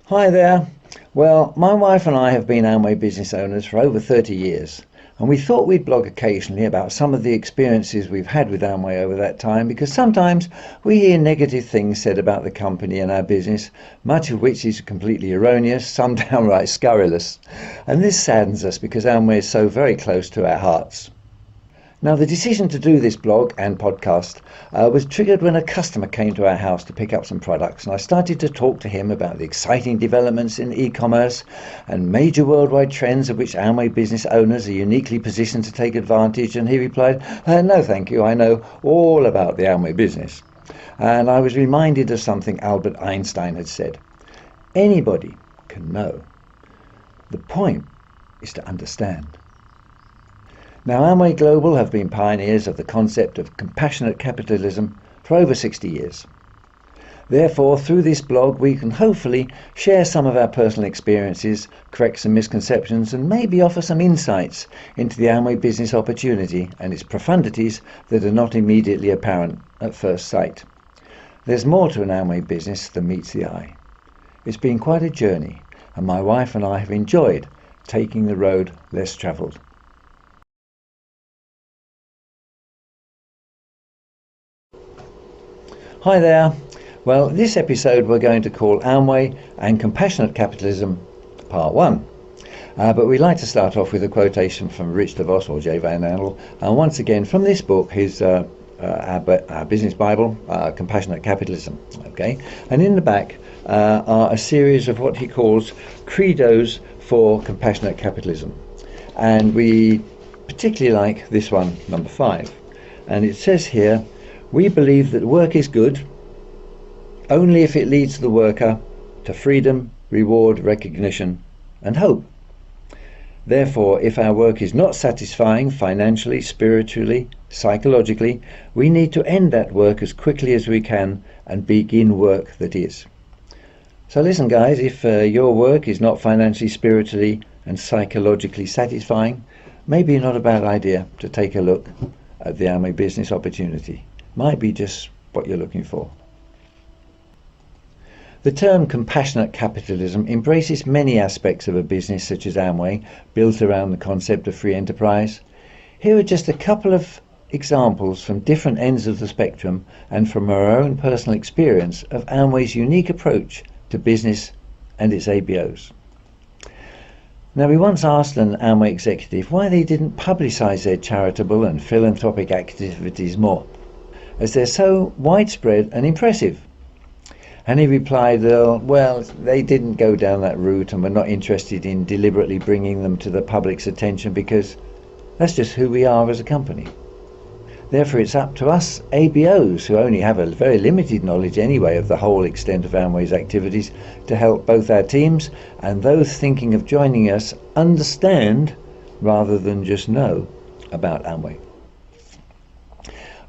Hi there. Well, my wife and I have been Amway business owners for over 30 years, and we thought we'd blog occasionally about some of the experiences we've had with Amway over that time, because sometimes we hear negative things said about the company and our business, much of which is completely erroneous, some downright scurrilous. And this saddens us because Amway is so very close to our hearts. Now, the decision to do this blog and podcast was triggered when a customer came to our house to pick up some products, and I started to talk to him about the exciting developments in e-commerce and major worldwide trends of which Amway business owners are uniquely positioned to take advantage, and he replied, no thank you, I know all about the Amway business. And I was reminded of something Albert Einstein had said: anybody can know. The point is to understand. Now, Amway Global have been pioneers of the concept of compassionate capitalism for over 60 years. Therefore, through this blog, we can hopefully share some of our personal experiences, correct some misconceptions, and maybe offer some insights into the Amway business opportunity and its profundities that are not immediately apparent at first sight. There's more to an Amway business than meets the eye. It's been quite a journey, and my wife and I have enjoyed taking the road less travelled. Hi there. Well, this episode we're going to call Amway and Compassionate Capitalism Part 1. But we'd like to start off with a quotation from Rich DeVos, or J. Van Andel, and once again from this book, his our business Bible, Compassionate Capitalism. Okay, and in the back are a series of what he calls credos for compassionate capitalism, and we particularly like this one, number 5, and it says here: we believe that work is good only if it leads the worker to freedom, reward, recognition, and hope. Therefore, if our work is not satisfying financially, spiritually, psychologically, we need to end that work as quickly as we can and begin work that is. So listen, guys, if your work is not financially, spiritually, and psychologically satisfying, maybe not a bad idea to take a look at the Amway business opportunity. Might be just what you're looking for. The term compassionate capitalism embraces many aspects of a business such as Amway, built around the concept of free enterprise. Here are just a couple of examples from different ends of the spectrum and from our own personal experience of Amway's unique approach to business and its ABOs. Now, we once asked an Amway executive why they didn't publicise their charitable and philanthropic activities more, as they're so widespread and impressive. And he replied, well, they didn't go down that route and were not interested in deliberately bringing them to the public's attention because that's just who we are as a company. Therefore, it's up to us ABOs, who only have a very limited knowledge anyway of the whole extent of Amway's activities, to help both our teams and those thinking of joining us understand rather than just know about Amway.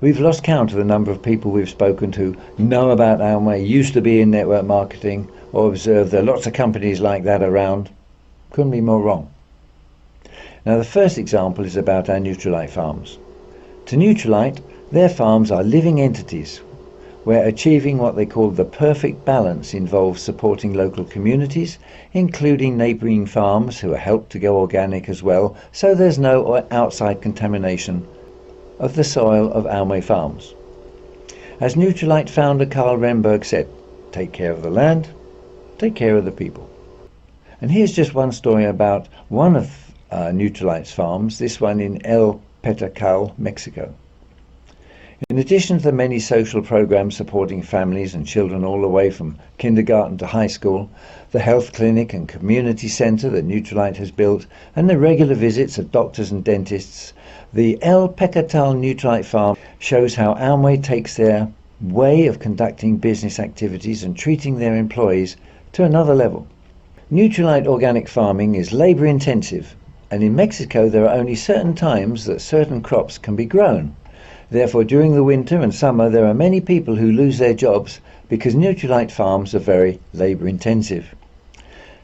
We've lost count of the number of people we've spoken to know about Amway, used to be in network marketing, or observe there are lots of companies like that around. Couldn't be more wrong. Now, the first example is about our Nutrilite farms. To Nutrilite, their farms are living entities where achieving what they call the perfect balance involves supporting local communities, including neighbouring farms who are helped to go organic as well, so there's no outside contamination of the soil of Amway farms. As Nutrilite founder Carl Renberg said, take care of the land, take care of the people. And here's just one story about one of Nutrilite's farms, this one in El Petacal, Mexico. In addition to the many social programs supporting families and children all the way from kindergarten to high school, the health clinic and community centre that Nutrilite has built, and the regular visits of doctors and dentists, the El Pecatal Nutrilite farm shows how Amway takes their way of conducting business activities and treating their employees to another level. Nutrilite organic farming is labour intensive, and in Mexico there are only certain times that certain crops can be grown. Therefore, during the winter and summer, there are many people who lose their jobs because Nutrilite farms are very labour intensive.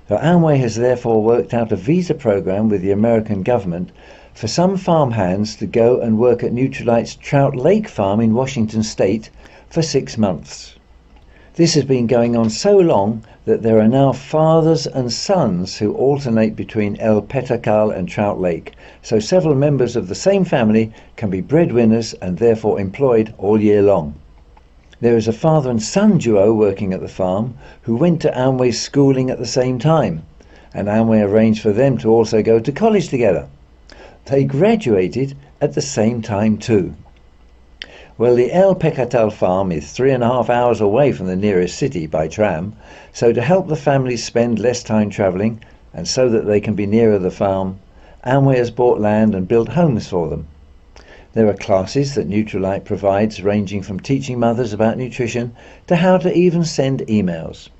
So Amway has therefore worked out a visa program with the American government for some farmhands to go and work at Nutrilite's Trout Lake farm in Washington state for 6 months. This has been going on so long that there are now fathers and sons who alternate between El Petacal and Trout Lake, so several members of the same family can be breadwinners and therefore employed all year long. There is a father and son duo working at the farm who went to Amway's schooling at the same time, and Amway arranged for them to also go to college together. They graduated at the same time too. Well, the El Pecatal farm is 3.5 hours away from the nearest city by tram, so to help the families spend less time travelling and so that they can be nearer the farm, Amway has bought land and built homes for them. There are classes that Nutrilite provides, ranging from teaching mothers about nutrition to how to even send emails.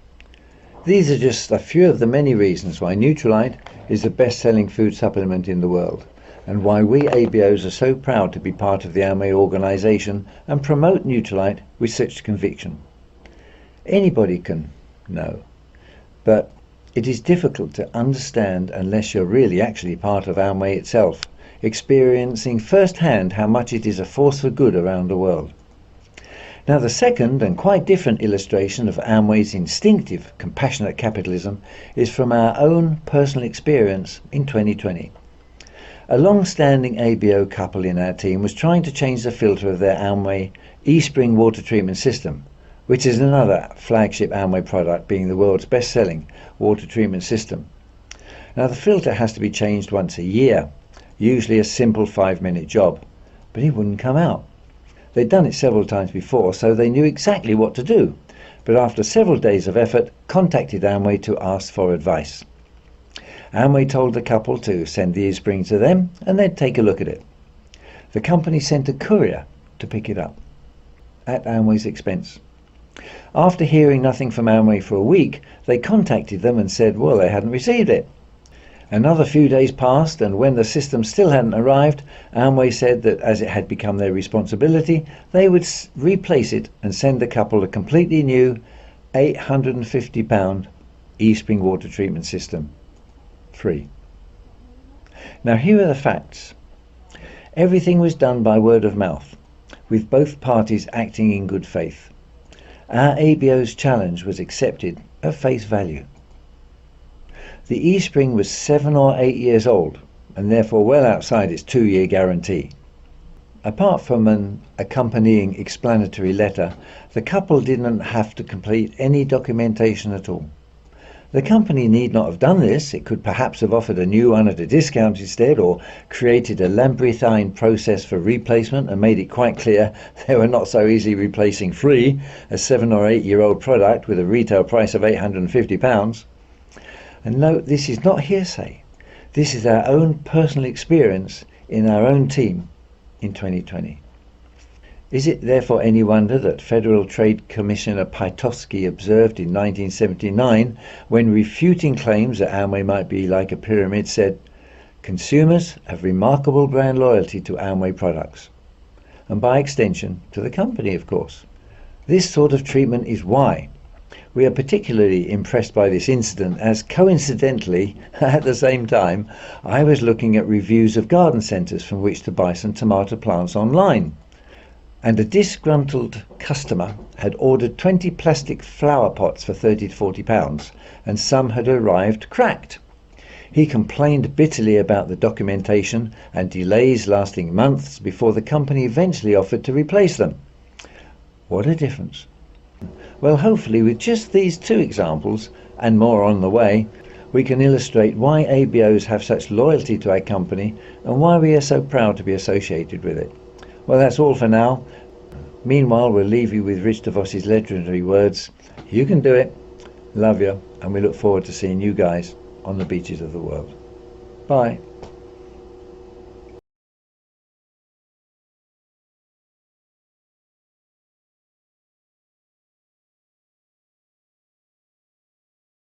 These are just a few of the many reasons why Nutrilite is the best-selling food supplement in the world, and why we ABOs are so proud to be part of the Amway organisation and promote Nutrilite with such conviction. Anybody can know, but it is difficult to understand unless you're really actually part of Amway itself, experiencing firsthand how much it is a force for good around the world. Now, the second and quite different illustration of Amway's instinctive compassionate capitalism is from our own personal experience in 2020. A long-standing ABO couple in our team was trying to change the filter of their Amway eSpring water treatment system, which is another flagship Amway product, being the world's best-selling water treatment system. Now, the filter has to be changed once a year, usually a simple 5-minute job, but it wouldn't come out. They'd done it several times before, so they knew exactly what to do, but after several days of effort, contacted Amway to ask for advice. Amway told the couple to send the eSpring to them and they'd take a look at it. The company sent a courier to pick it up, at Amway's expense. After hearing nothing from Amway for a week, they contacted them and said, well, they hadn't received it. Another few days passed, and when the system still hadn't arrived, Amway said that as it had become their responsibility, they would replace it and send the couple a completely new £850 eSpring water treatment system. Free. Now, here are the facts. Everything was done by word of mouth, with both parties acting in good faith. Our ABO's challenge was accepted at face value. The eSpring was 7 or 8 years old, and therefore well outside its 2-year guarantee. Apart from an accompanying explanatory letter, the couple didn't have to complete any documentation at all. The company need not have done this. It could perhaps have offered a new one at a discount instead, or created a labyrinthine process for replacement and made it quite clear they were not so easily replacing free a 7 or 8 year old product with a retail price of £850. And note, this is not hearsay. This is our own personal experience in our own team in 2020. Is it therefore any wonder that Federal Trade Commissioner Piotrowski observed in 1979, when refuting claims that Amway might be like a pyramid, said, "Consumers have remarkable brand loyalty to Amway products," and by extension to the company, of course. This sort of treatment is why we are particularly impressed by this incident, as coincidentally, at the same time, I was looking at reviews of garden centres from which to buy some tomato plants online. And a disgruntled customer had ordered 20 plastic flower pots for £30 to £40, and some had arrived cracked. He complained bitterly about the documentation and delays lasting months before the company eventually offered to replace them. What a difference. Well, hopefully with just these 2 examples, and more on the way, we can illustrate why ABOs have such loyalty to our company and why we are so proud to be associated with it. Well, that's all for now. Meanwhile, we'll leave you with Rich DeVos' legendary words. You can do it. Love you. And we look forward to seeing you guys on the beaches of the world. Bye.